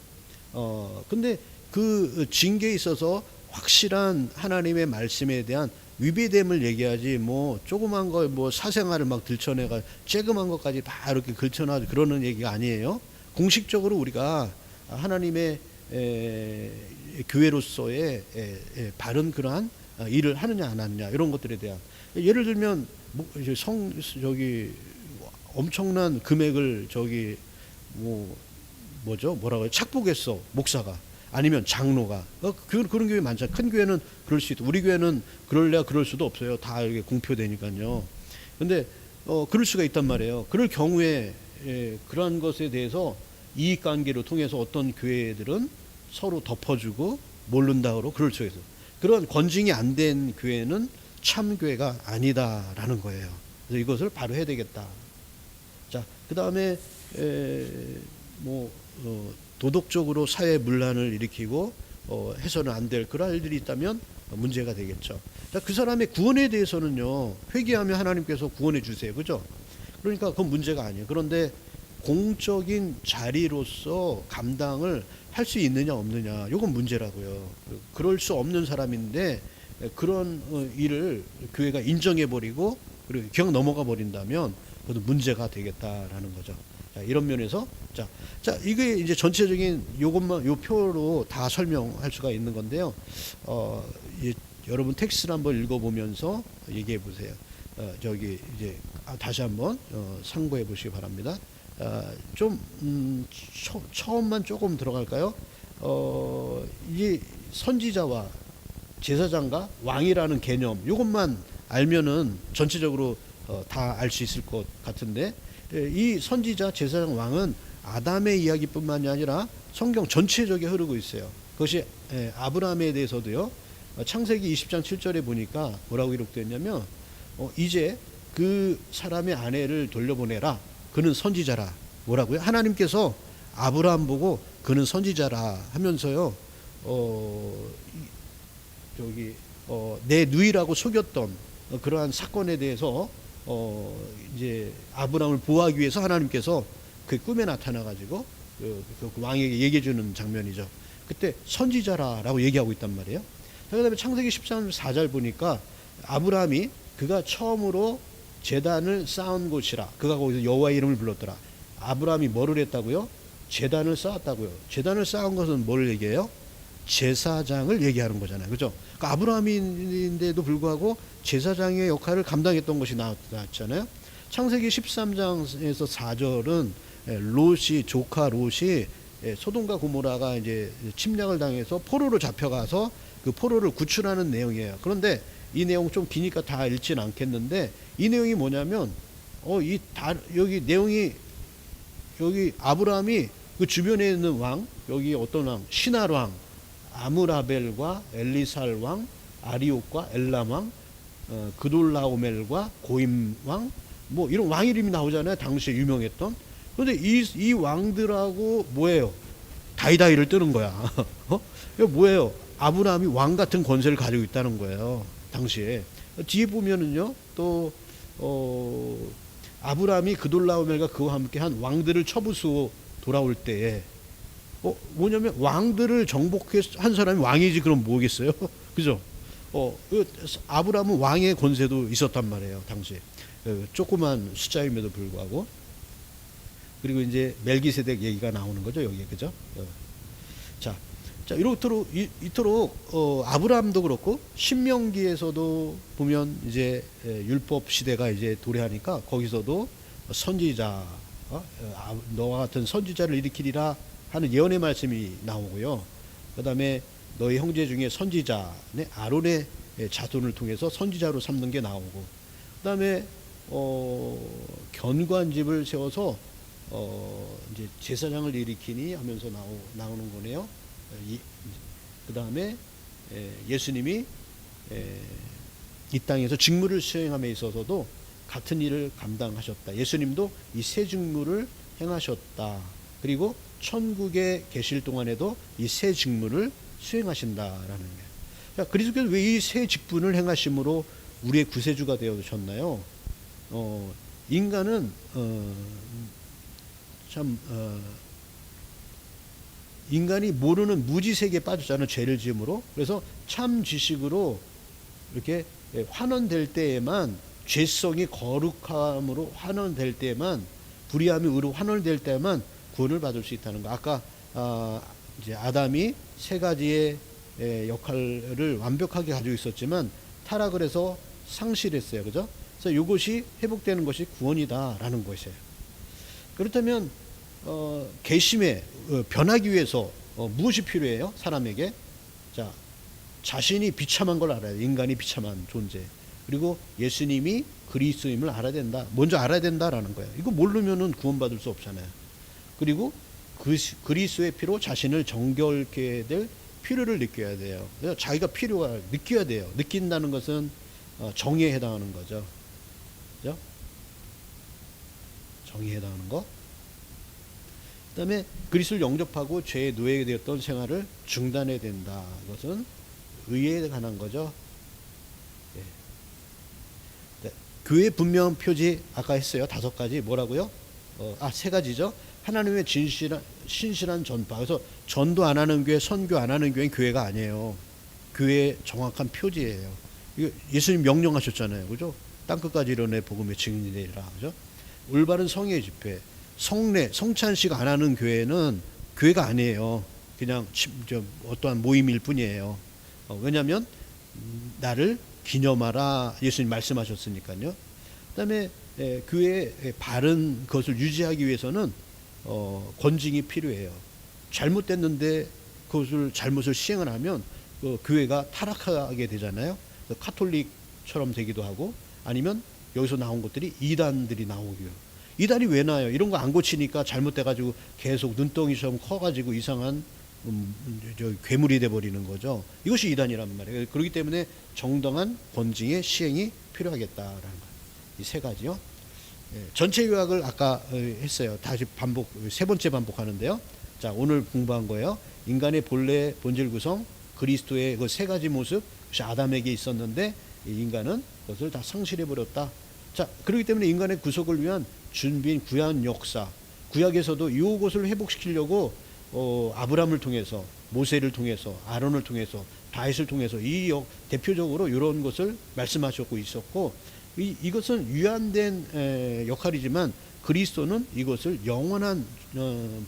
근데 그 징계에 있어서 확실한 하나님의 말씀에 대한 위배됨을 얘기하지, 뭐 조그만 거 뭐 사생활을 막 들춰내가 쬐그만 것까지 다 이렇게 걸쳐놔 그러는 얘기가 아니에요. 공식적으로 우리가 하나님의 교회로서의 바른 그러한 일을 하느냐 안 하느냐 이런 것들에 대한, 예를 들면 엄청난 금액을 뭐라고 해요? 착복했어, 목사가. 아니면 장로가. 그런 교회 많잖아요. 큰 교회는 그럴 수 있고, 우리 교회는 그럴래야 그럴 수도 없어요. 다 이게 공표되니까요. 근데, 그럴 수가 있단 말이에요. 그럴 경우에, 그러한 것에 대해서 이익관계를 통해서 어떤 교회들은 서로 덮어주고 모른다 그러고 그럴 수가 있어요. 그런 권징이 안 된 교회는 참교회가 아니다라는 거예요. 그래서 이것을 바로 해야 되겠다. 자, 그 다음에, 도덕적으로 사회 문란을 일으키고 해서는 안 될 그런 일들이 있다면 문제가 되겠죠. 자, 그 사람의 구원에 대해서는요, 회개하면 하나님께서 구원해 주세요. 그죠? 그러니까 그건 문제가 아니에요. 그런데 공적인 자리로서 감당을 할 수 있느냐 없느냐, 이건 문제라고요. 그럴 수 없는 사람인데 그런 일을 교회가 인정해버리고 그리고 그냥 넘어가 버린다면 그것도 문제가 되겠다라는 거죠. 자, 이런 면에서 자, 이게 이제 전체적인 요것만 요 표로 다 설명할 수가 있는 건데요. 여러분 텍스트를 한번 읽어보면서 얘기해 보세요. 이제 다시 한번 참고해 보시기 바랍니다. 처음만 조금 들어갈까요? 이 선지자와 제사장과 왕이라는 개념, 이것만 알면은 전체적으로 다 알 수 있을 것 같은데, 이 선지자, 제사장, 왕은 아담의 이야기뿐만이 아니라 성경 전체적에 흐르고 있어요. 그것이 아브라함에 대해서도요. 창세기 20장 7절에 보니까 뭐라고 기록되어 있냐면, 이제 그 사람의 아내를 돌려보내라. 그는 선지자라. 뭐라고요? 하나님께서 아브라함 보고 그는 선지자라 하면서요. 내 누이라고 속였던 그러한 사건에 대해서 이제 아브라함을 보호하기 위해서 하나님께서 그 꿈에 나타나 가지고 그 왕에게 얘기해 주는 장면이죠. 그때 선지자라라고 얘기하고 있단 말이에요. 그다음에 창세기 13장 4절 보니까 아브라함이 그가 처음으로 제단을 쌓은 곳이라, 그가 거기서 여호와의 이름을 불렀더라. 아브라함이 뭐를 했다고요? 제단을 쌓았다고요. 제단을 쌓은 것은 뭘 얘기해요? 제사장을 얘기하는 거잖아요. 그죠? 그러니까 아브라함인데도 불구하고 제사장의 역할을 감당했던 것이 나왔잖아요. 창세기 13장에서 4절은 조카 롯이 소돔과 고모라가 이제 침략을 당해서 포로로 잡혀가서 그 포로를 구출하는 내용이에요. 그런데 이 내용 좀 기니까 다 읽지는 않겠는데, 이 내용이 뭐냐면 여기 내용이, 여기 아브라함이 그 주변에 있는 왕, 여기 어떤 왕, 시날 왕, 아므라벨과 엘리살 왕, 아리옥과 엘람 왕, 그돌라오멜과 고임 왕, 뭐 이런 왕 이름이 나오잖아요. 당시에 유명했던. 그런데 이 왕들하고 뭐예요? 다이다이를 뜨는 거야. 이거 뭐예요? 아브라함이 왕 같은 권세를 가지고 있다는 거예요. 당시에. 뒤에 보면은요, 또, 아브라함이 그돌라오멜과 그와 함께한 왕들을 처부수어 돌아올 때에, 뭐냐면 왕들을 정복한 사람이 왕이지, 그럼 뭐겠어요? 그죠? 아브라함은 왕의 권세도 있었단 말이에요, 당시에. 조그만 숫자임에도 불구하고. 그리고 이제 멜기세덱 얘기가 나오는 거죠, 여기에. 그죠? 자, 이토록 아브라함도 그렇고 신명기에서도 보면 이제 율법 시대가 이제 도래하니까 거기서도 선지자, 너와 같은 선지자를 일으키리라 하는 예언의 말씀이 나오고요. 그다음에 너희 형제 중에 선지자, 아론의 자손을 통해서 선지자로 삼는 게 나오고, 그다음에 견관집을 세워서 이제 제사장을 일으키니 하면서 나오는 거네요. 그 다음에 예수님이 이 땅에서 직무를 수행함에 있어서도 같은 일을 감당하셨다. 예수님도 이 세 직무를 행하셨다. 그리고 천국에 계실 동안에도 이 세 직무를 수행하신다라는 거예요. 그리스도께서 왜 이 세 직분을 행하심으로 우리의 구세주가 되어주셨나요? 인간은 인간이 모르는 무지세계에 빠졌잖아요. 죄를 지음으로. 그래서 참 지식으로 이렇게 환원될 때에만, 죄성이 거룩함으로 환원될 때에만, 불의함이 의로 환원될 때만 구원을 받을 수 있다는 거. 아까 이제 아담이 세 가지의 역할을 완벽하게 가지고 있었지만 타락을 해서 상실했어요. 그죠? 그래서 이것이 회복되는 것이 구원이다라는 것이에요. 그렇다면 개심에 변하기 위해서 무엇이 필요해요? 사람에게. 자, 자신이 비참한 걸 알아야 돼. 인간이 비참한 존재. 그리고 예수님이 그리스도임을 알아야 된다. 먼저 알아야 된다라는 거예요. 이거 모르면은 구원받을 수 없잖아요. 그리고 그리스도의 피로 자신을 정결케 될 필요를 느껴야 돼요. 자기가 필요가 느껴야 돼요. 느낀다는 것은 정의에 해당하는 거죠. 그죠? 정의에 해당하는 거. 그 다음에 그리스도를 영접하고 죄의 노예가 되었던 생활을 중단해야 된다. 그것은 의에 관한 거죠. 네. 교회 분명 표지 아까 했어요. 5가지. 뭐라고요? 3가지죠. 하나님의 신실한 전파. 그래서 전도 안 하는 교회, 선교 안 하는 교회는 교회가 아니에요. 교회의 정확한 표지예요. 이거 예수님 명령하셨잖아요. 그죠? 땅끝까지 이르내 복음의 증인이 되리라. 그죠? 올바른 성의 집회. 성례, 성찬식 안 하는 교회는 교회가 아니에요. 그냥 어떠한 모임일 뿐이에요. 왜냐하면 나를 기념하라 예수님 말씀하셨으니까요. 그다음에 교회의 바른 것을 유지하기 위해서는 권징이 필요해요. 잘못됐는데 그것을 잘못을 시행을 하면 교회가 타락하게 되잖아요. 카톨릭처럼 되기도 하고, 아니면 여기서 나온 것들이 이단들이 나오고요. 이단이 왜 나요? 이런 거 안 고치니까 잘못돼가지고 계속 눈덩이처럼 커가지고 이상한 괴물이 돼버리는 거죠. 이것이 이단이란 말이에요. 그렇기 때문에 정당한 권징의 시행이 필요하겠다라는 거예요. 이 3가지요. 전체 요약을 아까 했어요. 다시 반복, 3번째 반복하는데요. 자, 오늘 공부한 거예요. 인간의 본래 본질 구성, 그리스도의 그 3가지 모습, 그것이 아담에게 있었는데 인간은 그것을 다 상실해버렸다. 자, 그렇기 때문에 인간의 구속을 위한 준비인 구약 역사, 구약에서도 이것을 회복시키려고 아브라함을 통해서, 모세를 통해서, 아론을 통해서, 다윗을 통해서 대표적으로 이런 것을 말씀하셨고 있었고, 이것은 유한된 역할이지만 그리스도는 이것을 영원한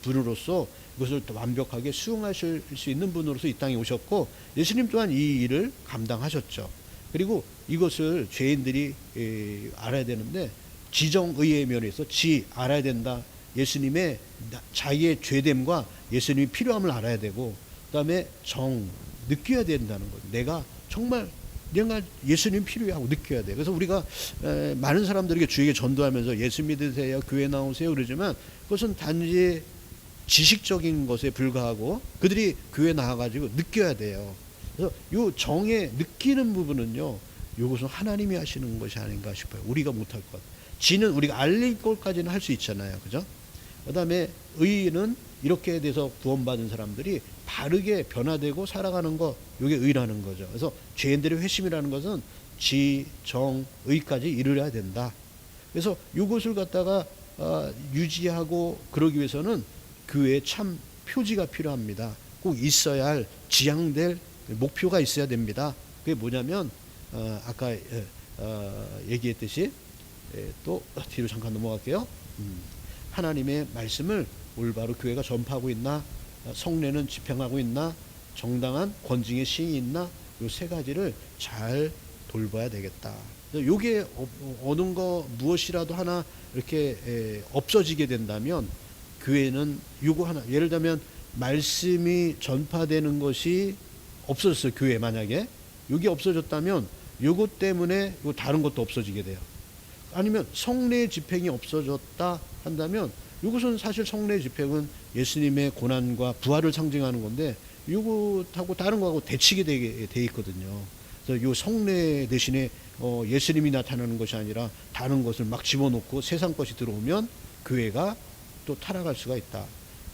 분으로서 이것을 완벽하게 수용하실 수 있는 분으로서 이 땅에 오셨고, 예수님 또한 이 일을 감당하셨죠. 그리고 이것을 죄인들이 알아야 되는데, 지정의의 면에서 알아야 된다. 예수님의 자기의 죄됨과 예수님이 필요함을 알아야 되고, 그 다음에 느껴야 된다는 거예요. 내가 예수님 필요해 하고 느껴야 돼. 그래서 우리가 많은 사람들에게 주에게 전도하면서 예수 믿으세요, 교회 나오세요 그러지만 그것은 단지 지식적인 것에 불과하고, 그들이 교회 나와가지고 느껴야 돼요. 그래서 이 정에 느끼는 부분은요, 이것은 하나님이 하시는 것이 아닌가 싶어요. 우리가 못할 것. 지는 우리가 알릴 것까지는 할 수 있잖아요. 그죠? 그 다음에 의는 이렇게 돼서 구원받은 사람들이 바르게 변화되고 살아가는 거, 이게 의라는 거죠. 그래서 죄인들의 회심이라는 것은 지, 정, 의까지 이르러야 된다. 그래서 이것을 갖다가 유지하고 그러기 위해서는 교회에 참 표지가 필요합니다. 꼭 있어야 할 지향될 목표가 있어야 됩니다. 그게 뭐냐면 아까 얘기했듯이 또 뒤로 잠깐 넘어갈게요. 하나님의 말씀을 올바로 교회가 전파하고 있나, 성례는 집행하고 있나, 정당한 권징의 시행이 있나, 요 세 가지를 잘 돌봐야 되겠다. 요게 어느 거 무엇이라도 하나 이렇게 없어지게 된다면 교회는 요거 하나, 예를 들면 말씀이 전파되는 것이 없어졌어요. 교회 만약에 요게 없어졌다면 요것 때문에 요 다른 것도 없어지게 돼요. 아니면 성례 집행이 없어졌다 한다면 이것은 사실 성례 집행은 예수님의 고난과 부활을 상징하는 건데 이것하고 다른 거하고 대치게 돼 있거든요. 그래서 이 성례 대신에 예수님이 나타나는 것이 아니라 다른 것을 막 집어넣고 세상 것이 들어오면 교회가 또 타락할 수가 있다.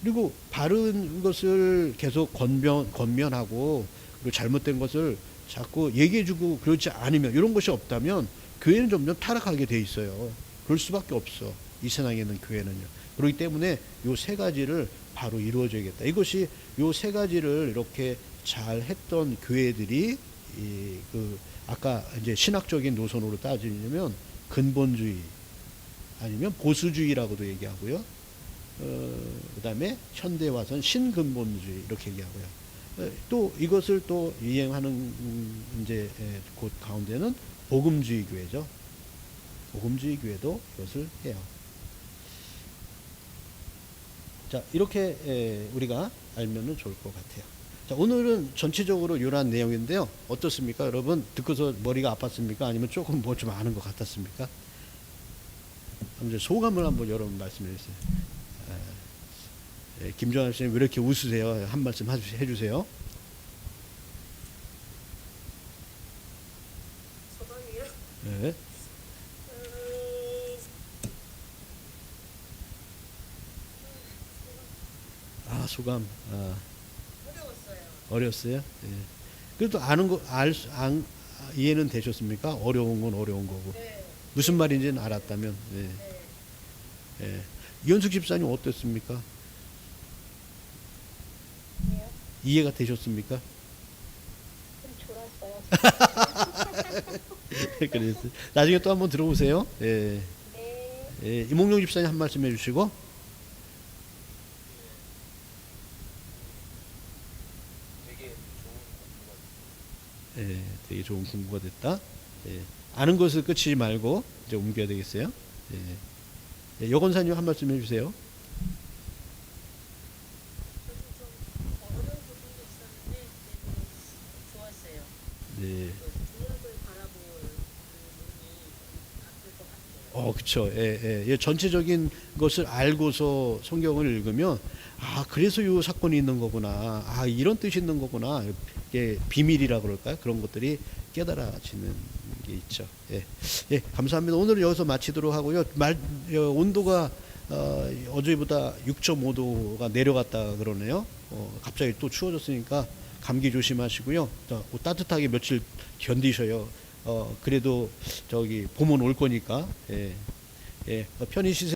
그리고 바른 것을 계속 권면하고 그리고 잘못된 것을 자꾸 얘기해주고 그렇지 않으면 이런 것이 없다면 교회는 점점 타락하게 돼 있어요. 그럴 수밖에 없어. 이 세상에 있는 교회는요. 그렇기 때문에 요 세 가지를 바로 이루어져야겠다. 이것이 요 세 가지를 이렇게 잘 했던 교회들이 아까 이제 신학적인 노선으로 따지려면 근본주의 아니면 보수주의라고도 얘기하고요. 그다음에 현대 와서는 신근본주의 이렇게 얘기하고요. 또 이것을 또 이행하는 이제 곳 가운데는 복음주의 교회죠. 복음주의 교회도 이것을 해요. 자, 이렇게 우리가 알면은 좋을 것 같아요. 자, 오늘은 전체적으로 이러한 내용인데요. 어떻습니까? 여러분, 듣고서 머리가 아팠습니까? 아니면 조금 뭐 좀 아는 것 같았습니까? 한번 소감을 한번 여러분 말씀해 주세요. 김정환 선생님 왜 이렇게 웃으세요? 한 말씀 해주세요. 소감이요? 네. 소감. 어려웠어요. 어려웠어요? 예. 그래도 아는 거, 이해는 되셨습니까? 어려운 건 어려운 거고. 네. 무슨 말인지는 알았다면. 예. 네. 예. 이현숙 집사님 어땠습니까? 왜요? 이해가 되셨습니까? 좀 졸았어요. 그래서 나중에 또 한번 들어보세요. 예. 네. 예. 이몽룡 집사님 한 말씀 해주시고. 예, 되게 좋은 공부가 됐다. 예, 아는 것을 끝이지 말고 이제 옮겨야 되겠어요. 예, 여건사님 한 말씀 해주세요. 좀 어려운 부분도 있었는데 그래도 좋았어요. 네. 주역을 바라볼 눈이 바뀔 것 같아요. 그쵸. 예, 전체적인 것을 알고서 성경을 읽으면, 그래서 이 사건이 있는 거구나. 이런 뜻이 있는 거구나. 이게 비밀이라 그럴까요? 그런 것들이 깨달아지는 게 있죠. 예, 감사합니다. 오늘은 여기서 마치도록 하고요. 온도가 어제보다 6.5도가 내려갔다 그러네요. 갑자기 또 추워졌으니까 감기 조심하시고요. 따뜻하게 며칠 견디셔요. 그래도 봄은 올 거니까. 편히 쉬세요.